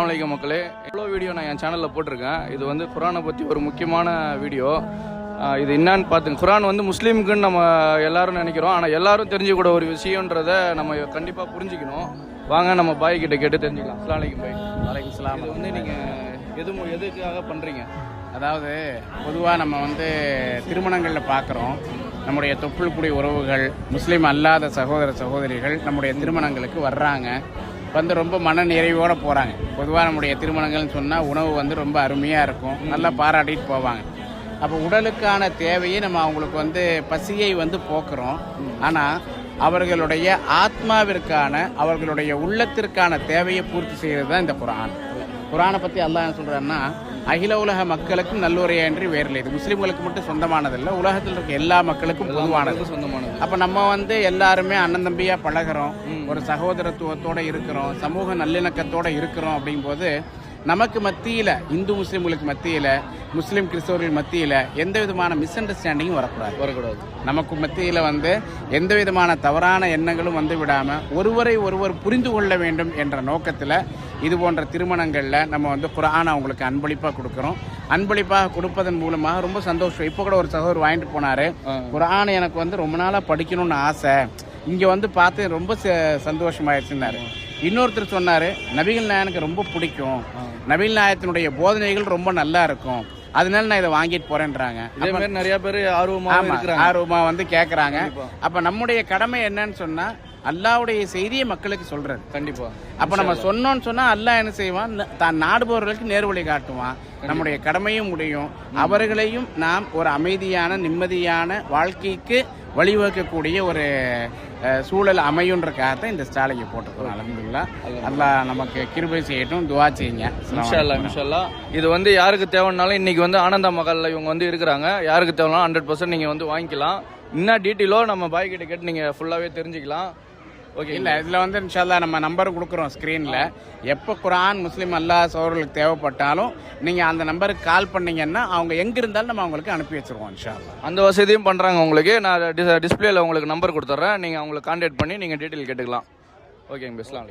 அஸ்ஸலாமு மக்களே, எவ்வளோ வீடியோ நான் என் சேனலில் போட்டிருக்கேன். இது வந்து குரானை பற்றி ஒரு முக்கியமான வீடியோ. இது என்னன்னு பார்த்துங்க. குரான் வந்து முஸ்லீமுக்குன்னு நம்ம எல்லாரும் நினைக்கிறோம், ஆனால் எல்லாரும் தெரிஞ்சுக்கூட ஒரு விஷயன்றதை நம்ம கண்டிப்பாக புரிஞ்சுக்கணும். வாங்க நம்ம பாய் கிட்ட கேட்டு தெரிஞ்சுக்கலாம். அஸ்ஸலாமு அலைக்கும் பாய். வலைக்கும் சலாம். இது வந்து நீங்கள் எதுக்காக பண்ணுறீங்க? அதாவது பொதுவாக நம்ம வந்து திருமணங்களில் பார்க்குறோம், நம்முடைய தொப்புள்குடி உறவுகள் முஸ்லீம் அல்லாத சகோதர சகோதரிகள் நம்முடைய திருமணங்களுக்கு வர்றாங்க, வந்து ரொம்ப மன நிறைவோடு போகிறாங்க. பொதுவாக நம்முடைய திருமணங்கள்னு சொன்னால் உணவு வந்து ரொம்ப அருமையாக இருக்கும், நல்லா பாராட்டிட்டு போவாங்க. அப்போ உடலுக்கான தேவையை நம்ம அவங்களுக்கு வந்து பசியை வந்து போக்குறோம். ஆனால் அவர்களுடைய ஆத்மாவிற்கான அவர்களுடைய உள்ளத்திற்கான தேவையை பூர்த்தி செய்கிறது தான் இந்த குரான். குரானை பற்றி அல்லாஹ் என்ன சொல்கிறாருன்னா, அகில உலக மக்களுக்கும் நல்லுரையின்றி வேறில்லை. இது முஸ்லீம்களுக்கு மட்டும் சொந்தமானதில்லை, உலகத்தில் இருக்க எல்லா மக்களுக்கும் பொதுவானது, சொந்தமானது. அப்போ நம்ம வந்து எல்லாருமே அண்ணன் தம்பியாக பழகிறோம், ஒரு சகோதரத்துவத்தோடு இருக்கிறோம், சமூக நல்லிணக்கத்தோடு இருக்கிறோம். அப்படிங்கும்போது நமக்கு மத்தியில், இந்து முஸ்லீம்களுக்கு மத்தியில், முஸ்லீம் கிறிஸ்தவர்கள் மத்தியில் எந்த விதமான மிஸ் அண்டர்ஸ்டாண்டிங்கும் வரக்கூடாது. நமக்கு மத்தியில் வந்து எந்த விதமான தவறான எண்ணங்களும் வந்து விடாமல் ஒருவரை ஒருவர் புரிந்து கொள்ள வேண்டும் என்ற நோக்கத்தில் இது போன்ற திருமணங்களில் நம்ம வந்து குர்ஆனை அவங்களுக்கு அன்பளிப்பாக கொடுக்குறோம். அன்பளிப்பாக கொடுப்பதன் மூலமாக ரொம்ப சந்தோஷம். இப்போ கூட ஒரு சகோதரர் வாங்கிட்டு போனார், குர்ஆனை எனக்கு வந்து ரொம்ப நாளாக படிக்கணும்னு ஆசை, இங்கே வந்து பார்த்து ரொம்ப சந்தோஷமாயிடுச்சுன்னாரு. இன்னொருத்தர் சொன்னார், நபிகள் நாயனுக்கு ரொம்ப பிடிக்கும், நபிகள் நாயகத்தினுடைய போதனைகள் ரொம்ப நல்லா இருக்கும், அதனால நான் இதை வாங்கிட்டு போறேன்றாங்க. இதே மாதிரி நிறைய பேர் ஆர்வமா வந்து கேட்கறாங்க. அப்ப நம்முடைய கடமை என்னன்னு சொன்னா, அல்லாஹ்வுடைய செய்தியை மக்களுக்கு சொல்றது. கண்டிப்பா. அப்ப நம்ம சொன்னோம்னு சொன்னா அல்லாஹ் என்ன செய்வான், தான் நாடுபவர்களுக்கு நேர்வழி காட்டுவான். நம்முடைய கடமையும் முடியும், அவர்களையும் நாம் ஒரு அமைதியான நிம்மதியான வாழ்க்கைக்கு வழிவகுக்கக்கூடிய ஒரு சூழல் அமையுன்றக்காகத்தான் இந்த ஸ்டாலிங்கை போட்டிருக்கோம். அல்ஹம்துலில்லாஹ். அல்லாஹ் நமக்கு கிருபை செய்யட்டும், துஆ செய்யுங்க. இன்ஷா அல்லாஹ். இது வந்து யாருக்கு தேவைன்னாலும் இன்னைக்கு வந்து ஆனந்த மகால்ல இவங்க வந்து இருக்கிறாங்க, யாருக்கு தேவைனாலும் 100% நீங்கள் வந்து வாங்கிக்கலாம். இன்னும் டீட்டெயிலோ நம்ம பாய் கிட்ட கேட்டு நீங்கள் ஃபுல்லாகவே தெரிஞ்சுக்கலாம். ஓகே. இல்லை, இதில் வந்து இன்ஷா அல்லாஹ் நம்ம நம்பர் கொடுக்குறோம் ஸ்க்ரீனில். எப்போ குர்ஆன் முஸ்லீம் அல்லாஹ் சகோதரர்களுக்கு தேவைப்பட்டாலும் நீங்கள் அந்த நம்பருக்கு கால் பண்ணிங்கன்னா அவங்க எங்கே இருந்தாலும் நம்ம அவங்களுக்கு அனுப்பி வச்சுருவோம் இன்ஷா அல்லாஹ். அந்த வசதியும் பண்ணுறாங்க உங்களுக்கு. நான் டிஸ்பிளேல உங்களுக்கு நம்பர் கொடுத்துட்றேன், நீங்கள் அவங்களுக்கு கான்டாக்ட் பண்ணி நீங்கள் டீட்டெயில் கேட்டுக்கலாம். ஓகேங்க, பேசலாம்.